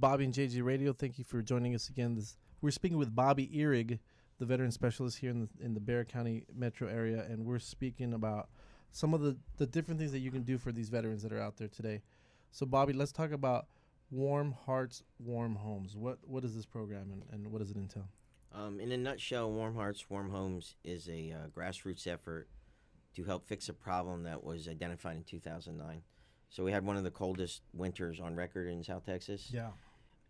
Bobby and JJ Radio. Thank you for joining us again. We're speaking with Bobby Ehrig, the veteran specialist here in the Behrig County metro area, and we're speaking about some of the different things that you can do for these veterans that are out there today. So, Bobby, let's talk about Warm Hearts, Warm Homes. What is this program, and what does it entail? In a nutshell, Warm Hearts, Warm Homes is a grassroots effort to help fix a problem that was identified in 2009. So we had one of the coldest winters on record in South Texas. Yeah.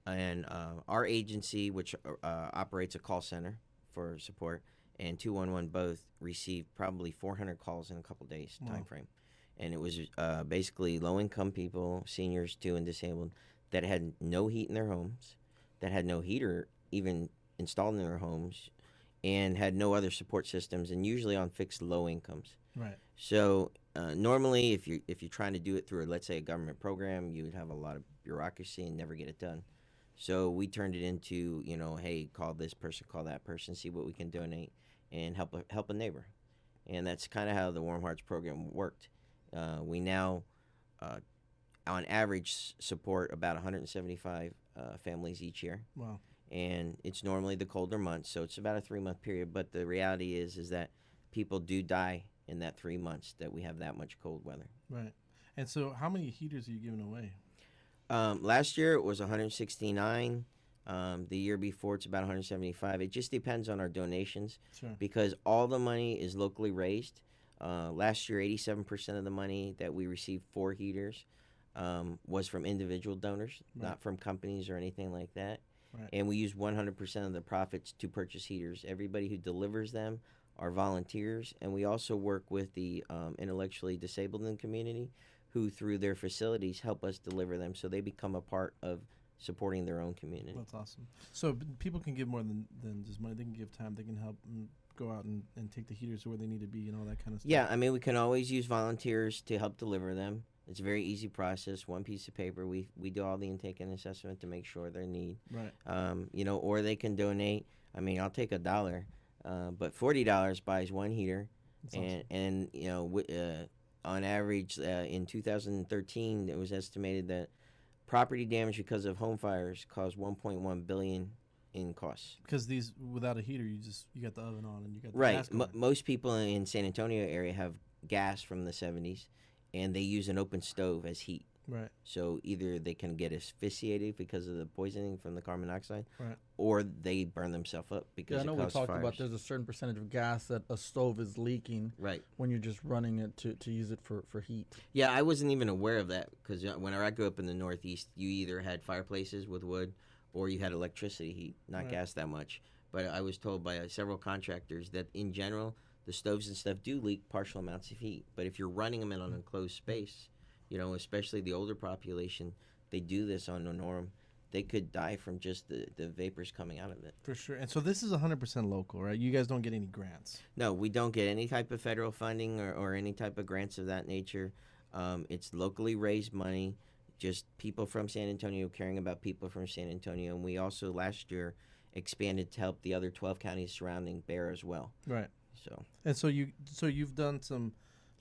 And our agency, which operates a call center for support, and 211 both received probably 400 calls in a couple days time frame. And it was basically low-income people, seniors too, and disabled, that had no heat in their homes, that had no heater even installed in their homes, and had no other support systems, and usually on fixed low incomes. Right. So normally, if you're trying to do it through, let's say, a government program, you would have a lot of bureaucracy and never get it done. So we turned it into, hey, call this person, call that person, see what we can donate, and help a neighbor. And that's kind of how the Warm Hearts program worked. We now, on average, support about 175 families each year. Wow. And it's normally the colder months, so it's about a 3-month period. But the reality is that people do die in that 3 months that we have that much cold weather. Right. And so how many heaters are you giving away? Last year it was 169. The year before it's about 175. It just depends on our donations. Sure. Because all the money is locally raised. Last year, 87% of the money that we received for heaters was from individual donors, Right. not from companies or anything like that. Right. And we use 100% of the profits to purchase heaters. Everybody who delivers them are volunteers, and we also work with the intellectually disabled in the community who, through their facilities, help us deliver them, so they become a part of supporting their own community. That's awesome. So people can give more than just money. They can give time. They can help go out and take the heaters to where they need to be and all that kind of stuff. Yeah, I mean, we can always use volunteers to help deliver them. It's a very easy process. One piece of paper. We do all the intake and assessment to make sure their need. Right. Or they can donate. I mean, I'll take $1, but $40 buys one heater. That's awesome. And on average, in 2013, it was estimated that property damage because of home fires caused $1.1 billion in costs. Because these, without a heater, you got the oven on and you got the Right. gas going. Most people in San Antonio area have gas from the 70s, and they use an open stove as heat. Right. So either they can get asphyxiated because of the poisoning from the carbon dioxide, Right. or they burn themselves up because I know it we causes talked fires. about there's a certain percentage of gas that a stove is leaking Right. when you're just running it to use it for heat. Yeah, I wasn't even aware of that because whenever I grew up in the Northeast, you either had fireplaces with wood or you had electricity heat, not Right. gas that much. But I was told by several contractors that in general, the stoves and stuff do leak partial amounts of heat. But if you're running them in an enclosed space, especially the older population, they do this on the norm. They could die from just the vapors coming out of it. For sure. And so this is 100% local, right? You guys don't get any grants. No, we don't get any type of federal funding or any type of grants of that nature. It's locally raised money, just people from San Antonio caring about people from San Antonio. And we also last year expanded to help the other 12 counties surrounding Bear as well. Right. So. And so you've done some.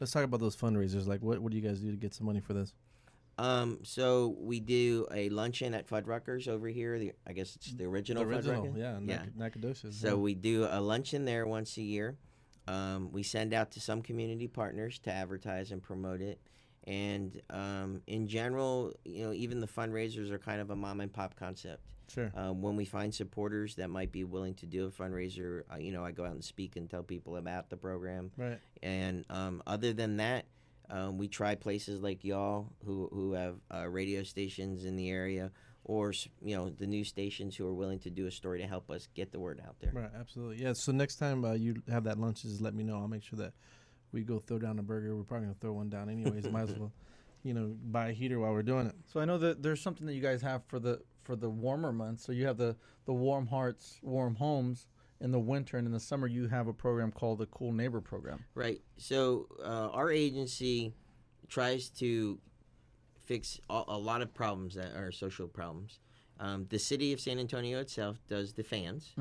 Let's talk about those fundraisers. Like, what do you guys do to get some money for this? So we do a luncheon at Fuddruckers over here. I guess it's the original Fuddruckers. Yeah. Nacogdoches. So we do a luncheon there once a year. We send out to some community partners to advertise and promote it. And in general, even the fundraisers are kind of a mom and pop concept. Sure. When we find supporters that might be willing to do a fundraiser, I go out and speak and tell people about the program. Right. And other than that, we try places like y'all who have radio stations in the area, or the news stations who are willing to do a story to help us get the word out there. Right. Absolutely. Yeah. So next time you have that lunch, just let me know. I'll make sure that we go throw down a burger. We're probably gonna throw one down anyways. Might as well, buy a heater while we're doing it. So I know that there's something that you guys have for the warmer months. So you have the Warm Hearts, Warm Homes in the winter, and in the summer you have a program called the Cool Neighbor Program. Right. So our agency tries to fix a lot of problems that are social problems. The city of San Antonio itself does the fans,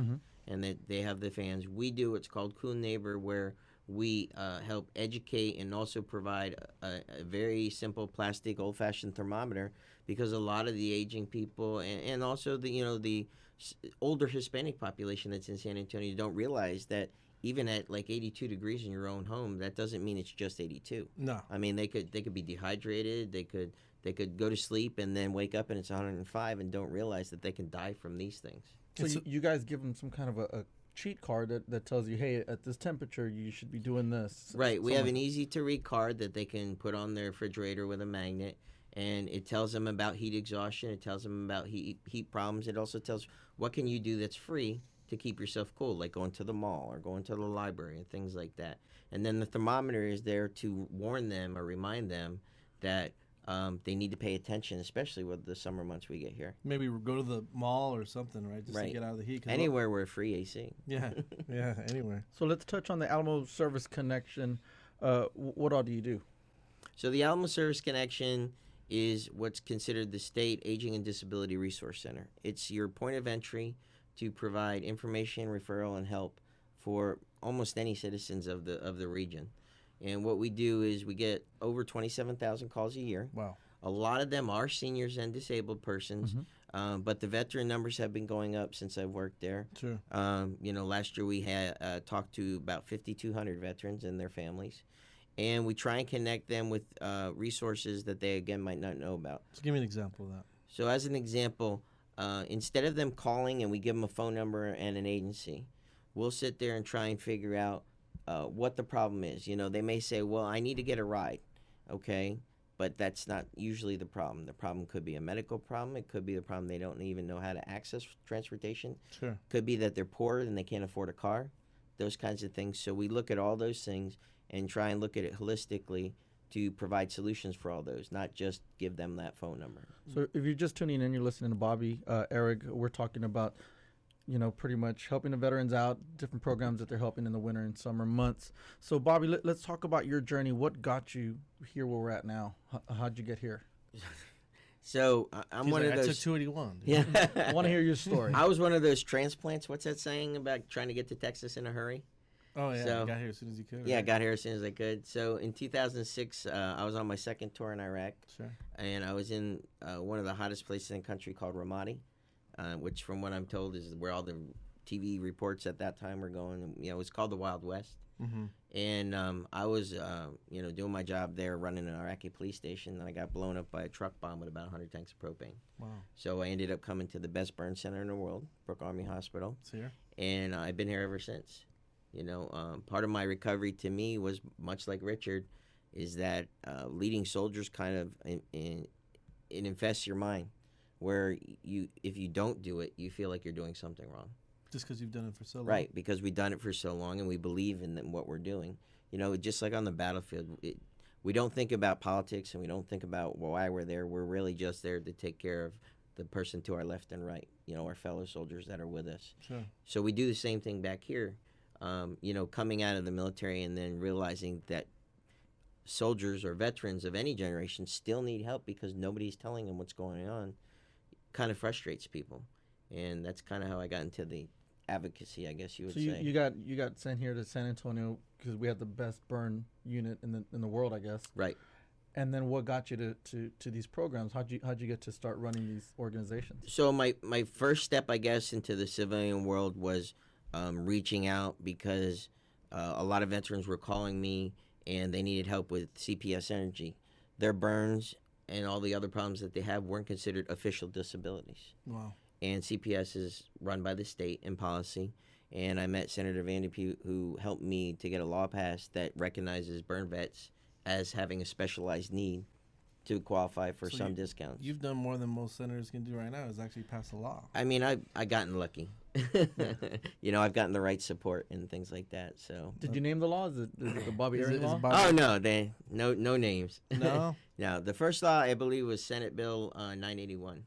and they have the fans. We do what's called Cool Neighbor, where we help educate and also provide a very simple plastic old-fashioned thermometer, because a lot of the aging people and also the older Hispanic population that's in San Antonio don't realize that even at like 82 degrees in your own home, that doesn't mean it's just 82. No. I mean, they could be dehydrated. They could go to sleep and then wake up and it's 105 and don't realize that they can die from these things. So you guys give them some kind of a cheat card that tells you, hey, at this temperature you should be doing this. Right. We have an easy to read card that they can put on their refrigerator with a magnet, and it tells them about heat exhaustion. It tells them about heat problems. It also tells what can you do that's free to keep yourself cool, like going to the mall or going to the library and things like that. And then the thermometer is there to warn them or remind them that they need to pay attention, especially with the summer months we get here. Maybe go to the mall or something, right? Just to get out of the heat. Anywhere where free AC. Yeah, yeah, anywhere. So let's touch on the Alamo Service Connection. What all do you do? So the Alamo Service Connection is what's considered the State Aging and Disability Resource Center. It's your point of entry to provide information, referral, and help for almost any citizens of the region. And what we do is we get over 27,000 calls a year. Wow. A lot of them are seniors and disabled persons, but the veteran numbers have been going up since I've worked there. Sure. Last year we had talked to about 5,200 veterans and their families. And we try and connect them with resources that they, again, might not know about. So give me an example of that. So as an example, instead of them calling and we give them a phone number and an agency, we'll sit there and try and figure out what the problem is. They may say, well, I need to get a ride, okay? But that's not usually the problem. The problem could be a medical problem. It could be the problem they don't even know how to access transportation. Sure. Could be that they're poor and they can't afford a car, those kinds of things. So we look at all those things and try and look at it holistically to provide solutions for all those, not just give them that phone number. So if you're just tuning in, you're listening to Bobby Ehrig. We're talking about pretty much helping the veterans out, different programs that they're helping in the winter and summer months. So, Bobby, let's talk about your journey. What got you here where we're at now? How'd you get here? So, I'm one of those... I took 281. Yeah. I want to hear your story. I was one of those transplants. What's that saying about trying to get to Texas in a hurry? Oh, yeah. So, you got here as soon as you could. Yeah, I right? got here as soon as I could. So, in 2006, I was on my second tour in Iraq. Sure. And I was in one of the hottest places in the country called Ramadi. Which, from what I'm told, is where all the TV reports at that time were going. It was called the Wild West. Mm-hmm. And I was, doing my job there, running an Iraqi police station, and I got blown up by a truck bomb with about 100 tanks of propane. Wow. So I ended up coming to the best burn center in the world, Brooke Army Hospital. It's here. And I've been here ever since. Part of my recovery, to me, was much like Richard, is that leading soldiers kind of it infests your mind, where if you don't do it, you feel like you're doing something wrong. Just because you've done it for so long. Right, because we've done it for so long and we believe in what we're doing. Just like on the battlefield, we don't think about politics and we don't think about why we're there. We're really just there to take care of the person to our left and right, our fellow soldiers that are with us. Sure. So we do the same thing back here, coming out of the military and then realizing that soldiers or veterans of any generation still need help because nobody's telling them what's going on. Kind of frustrates people, and that's kind of how I got into the advocacy, I guess you would say. So you got sent here to San Antonio because we have the best burn unit in the world, I guess. Right. And then what got you to these programs? How'd you get to start running these organizations? So my first step, I guess, into the civilian world was reaching out because a lot of veterans were calling me and they needed help with CPS Energy. Their burns and all the other problems that they have weren't considered official disabilities. Wow. And CPS is run by the state in policy. And I met Senator Vanderpute, who helped me to get a law passed that recognizes burn vets as having a specialized need to qualify for some discounts. You've done more than most senators can do right now, is actually pass a law. I mean, I gotten lucky. I've gotten the right support and things like that. So. Did you name the law? Is it the Bobby Ehrig law? Oh no, no names. No. No, the first law I believe was Senate Bill 981,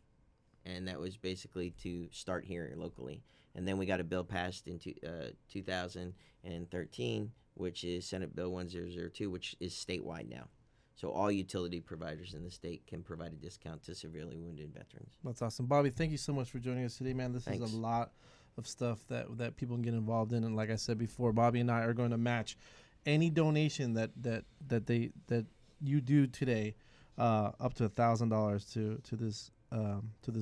and that was basically to start here locally. And then we got a bill passed in 2013, which is Senate Bill 1002, which is statewide now. So all utility providers in the state can provide a discount to severely wounded veterans. That's awesome. Bobby, thank you so much for joining us today, man. This Thanks. is a lot of stuff that people can get involved in. And like I said before, Bobby and I are going to match any donation that you do today, up to $1,000 to this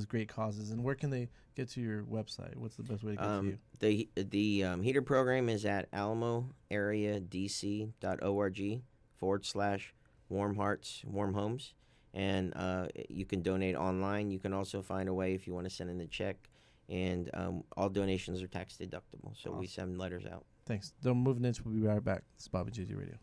great causes. And where can they get to your website? What's the best way to get to you? The heater program is at alamoareadc.org/warm hearts, warm homes. And you can donate online. You can also find a way if you want to send in a check. And all donations are tax deductible. So we send letters out. Thanks. Don't move an inch. We'll be right back. This is Bobby JJ Radio.